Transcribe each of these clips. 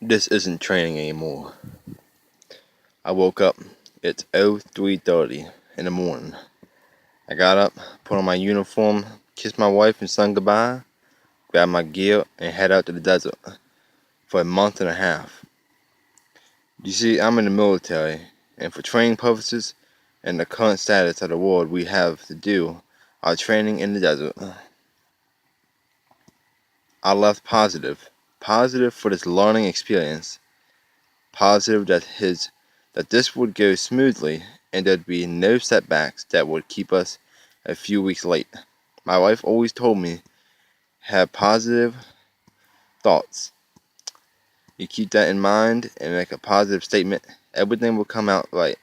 This isn't training anymore. I woke up. It's 03:30 in the morning. I got up, put on my uniform, kissed my wife and son goodbye, grabbed my gear, and head out to the desert for a month and a half. You see, I'm in the military, and for training purposes and the current status of the world, we have to do our training in the desert. I left positive. Positive for this learning experience. Positive that this would go smoothly and there'd be no setbacks that would keep us a few weeks late. My wife always told me, have positive thoughts. You keep that in mind and make a positive statement, everything will come out right.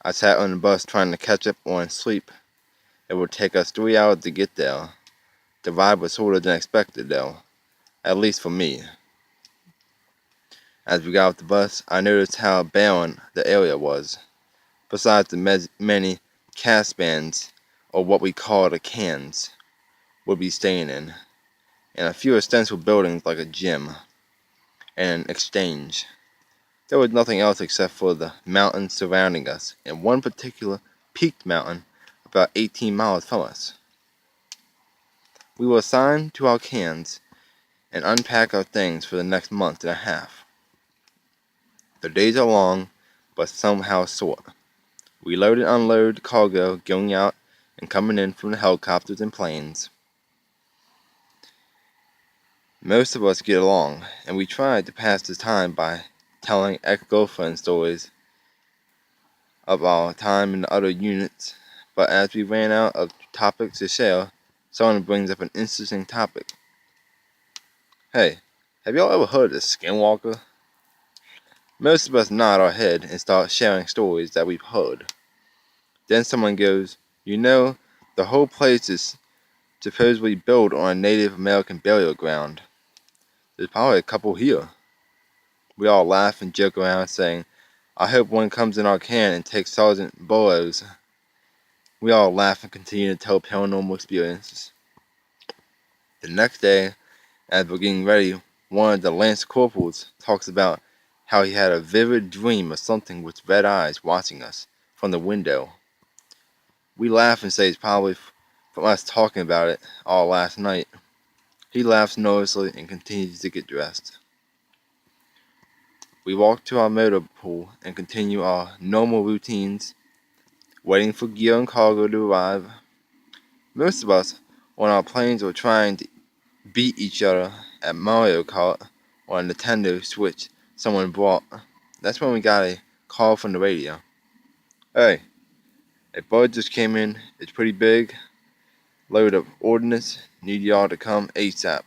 I sat on the bus trying to catch up on sleep. It would take us 3 hours to get there. The ride was shorter than expected though, at least for me. As we got off the bus, I noticed how barren the area was. Besides the many caspans, or what we call the cans, would be staying in, and a few ostensible buildings like a gym and an exchange. There was nothing else except for the mountains surrounding us, and one particular peaked mountain about 18 miles from us. We were assigned to our cans and unpack our things for the next month and a half. The days are long, but somehow short. We load and unload cargo going out and coming in from the helicopters and planes. Most of us get along, and we try to pass the time by telling ex-girlfriend stories of our time in the other units, but as we ran out of topics to share, someone brings up an interesting topic. Hey, have y'all ever heard of Skinwalker? Most of us nod our head and start sharing stories that we've heard. Then someone goes, you know, the whole place is supposedly built on a Native American burial ground. There's probably a couple here. We all laugh and joke around saying, I hope one comes in our can and takes Sergeant Burroughs. We all laugh and continue to tell paranormal experiences. The next day, as we're getting ready, one of the lance corporals talks about how he had a vivid dream of something with red eyes watching us from the window. We laugh and say it's probably from us talking about it all last night. He laughs nervously and continues to get dressed. We walk to our motor pool and continue our normal routines, waiting for gear and cargo to arrive. Most of us on our planes were trying to beat each other at Mario Kart or a Nintendo Switch someone brought. That's when we got a call from the radio. Hey, a bird just came in. It's pretty big. Load of ordnance. Need y'all to come ASAP.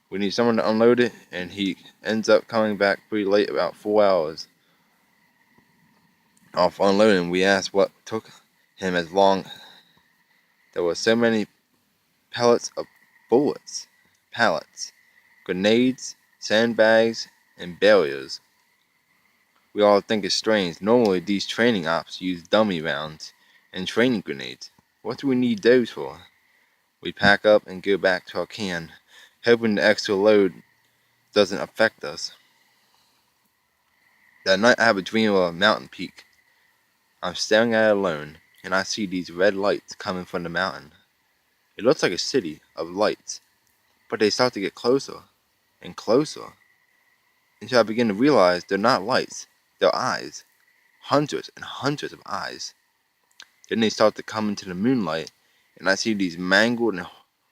We need someone to unload it, and he ends up coming back pretty late, about 4 hours. Off unloading, we asked what took him as long. There were so many pellets of bullets, pallets, grenades, sandbags, and barriers. We all think it's strange. Normally, these training ops use dummy rounds and training grenades. What do we need those for? We pack up and go back to our can, hoping the extra load doesn't affect us. That night, I have a dream of a mountain peak. I'm staring at it alone, and I see these red lights coming from the mountain. It looks like a city of lights, but they start to get closer and closer until I begin to realize they're not lights, they're eyes. Hundreds and hundreds of eyes. Then they start to come into the moonlight, and I see these mangled and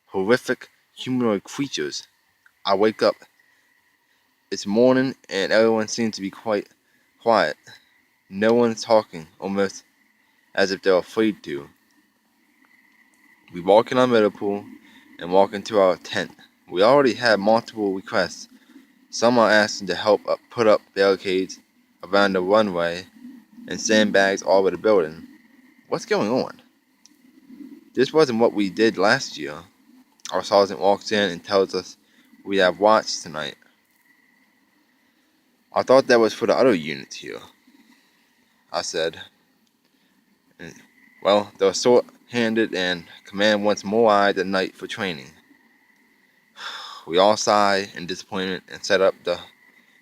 horrific humanoid creatures. I wake up. It's morning, and everyone seems to be quite quiet. No one's talking, almost as if they're afraid to. We walk in our middle pool and walk into our tent. We already had multiple requests. Some are asking to help put up barricades around the runway and sandbags all over the building. What's going on? This wasn't what we did last year. Our sergeant walks in and tells us we have watch tonight. I thought that was for the other units here, I said. And, well, they're short-handed and command wants more eyes at night for training. We all sigh in disappointment and set up the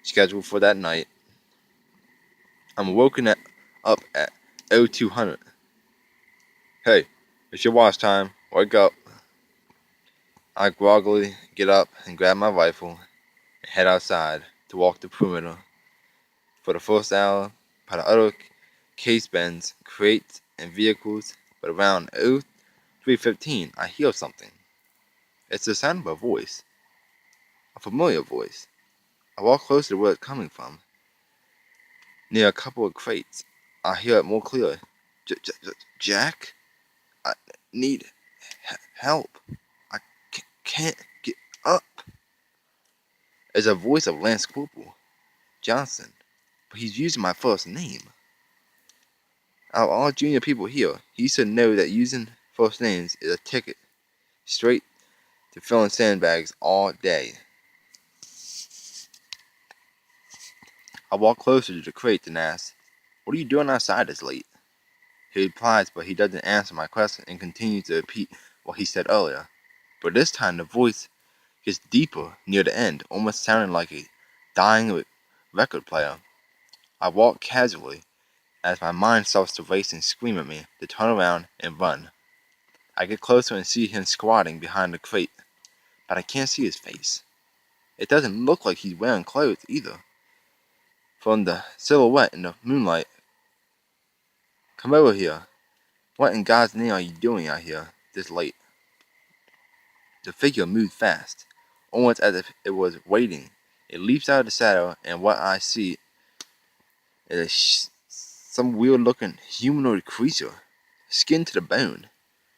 schedule for that night. I'm woken up at 0200. Hey, it's your watch time. Wake up. I groggily get up and grab my rifle and head outside to walk the perimeter. For the first hour, by the other case bends, crates, and vehicles, but around 03:15, I hear something. It's the sound of a voice, a familiar voice. I walk closer to where it's coming from. Near a couple of crates, I hear it more clearly. Jack? I need help. I can't get up. It's a voice of Lance Corporal Johnson, but he's using my first name. Out of all junior people here, he should know that using first names is a ticket straight to filling sandbags all day. I walk closer to the crate and ask, "What are you doing outside this late?" He replies, but he doesn't answer my question and continues to repeat what he said earlier. But this time the voice gets deeper near the end, almost sounding like a dying record player. I walk casually as my mind starts to race and scream at me to turn around and run. I get closer and see him squatting behind the crate, but I can't see his face. It doesn't look like he's wearing clothes either. From the silhouette in the moonlight, "Come over here. What in God's name are you doing out here this late?" The figure moved fast, almost as if it was waiting. It leaps out of the shadow, and what I see is some weird-looking humanoid creature, skin to the bone,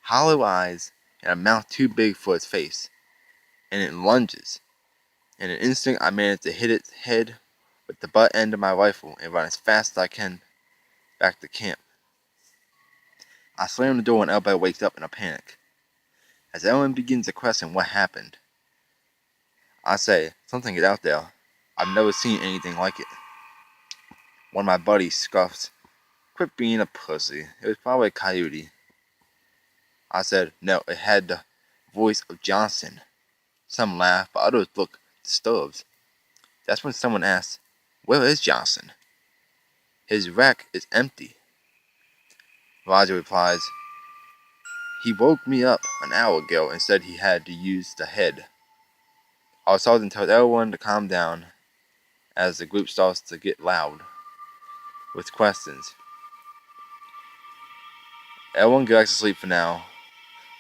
hollow eyes, and a mouth too big for its face. And it lunges. In an instant, I manage to hit its head with the butt end of my rifle and run as fast as I can back to camp. I slam the door and everybody wakes up in a panic. As everyone begins to question what happened, I say, "Something is out there. I've never seen anything like it." One of my buddies scoffs, "Quit being a pussy. It was probably a coyote." I said, "No, it had the voice of Johnson." Some laugh, but others look disturbed. That's when someone asks, "Where is Johnson?" "His rack is empty." Roger replies, "He woke me up an hour ago and said he had to use the head." Our sergeant tells everyone to calm down as the group starts to get loud with questions. "Everyone go back to sleep for now.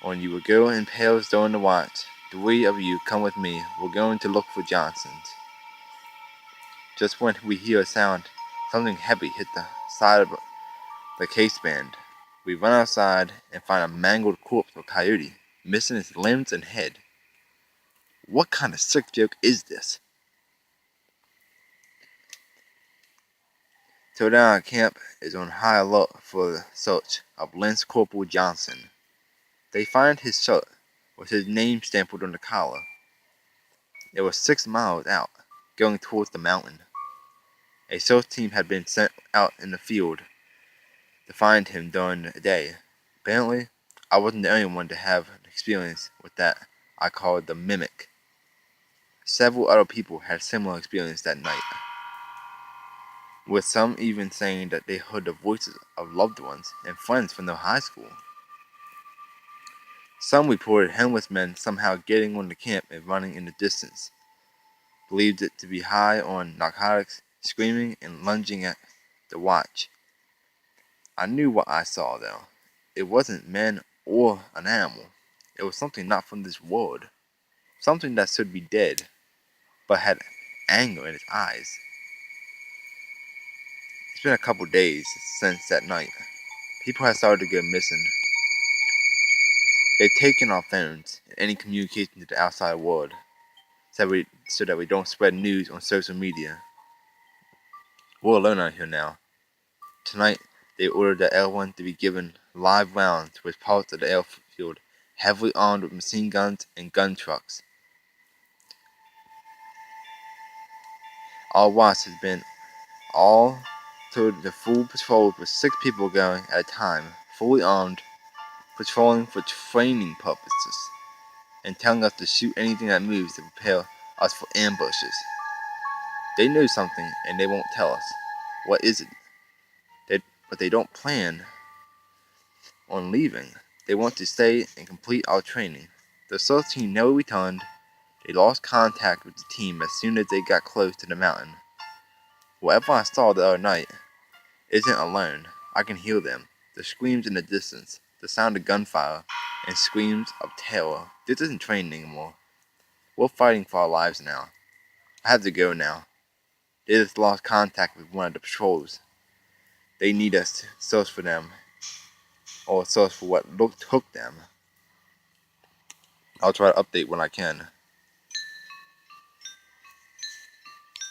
When you will go in pairs during the watch, 3 of you come with me. We're going to look for Johnson's." Just when we hear a sound, something heavy hit the side of the case band. We run outside and find a mangled corpse of a coyote, missing its limbs and head. What kind of sick joke is this? Till now, our camp is on high alert for the search of Lance Corporal Johnson. They find his shirt with his name stamped on the collar. It was 6 miles out, going towards the mountain. A search team had been sent out in the field to find him during the day. Apparently, I wasn't the only one to have an experience with that I called the mimic. Several other people had similar experience that night, with some even saying that they heard the voices of loved ones and friends from their high school. Some reported homeless men somehow getting on the camp and running in the distance, believed it to be high on narcotics, screaming and lunging at the watch. I knew what I saw though. It wasn't men or an animal. It was something not from this world. Something that should be dead, but had anger in its eyes. It's been a couple days since that night. People have started to go missing. They've taken our phones and any communication to the outside world so that we don't spread news on social media. We're alone out here now. Tonight, they ordered that everyone to be given live rounds with parts of the airfield heavily armed with machine guns and gun trucks. Our watch has been all to the full patrol with 6 people going at a time, fully armed, patrolling for training purposes. and telling us to shoot anything that moves to prepare us for ambushes. They know something and they won't tell us. What is it? But they don't plan on leaving. They want to stay and complete our training. The search team never returned. They lost contact with the team as soon as they got close to the mountain. Whatever I saw the other night isn't alone. I can hear them. The screams in the distance, the sound of gunfire, and screams of terror. This isn't training anymore. We're fighting for our lives now. I have to go now. They just lost contact with one of the patrols. They need us to search for them, or search for what took them. I'll try to update when I can.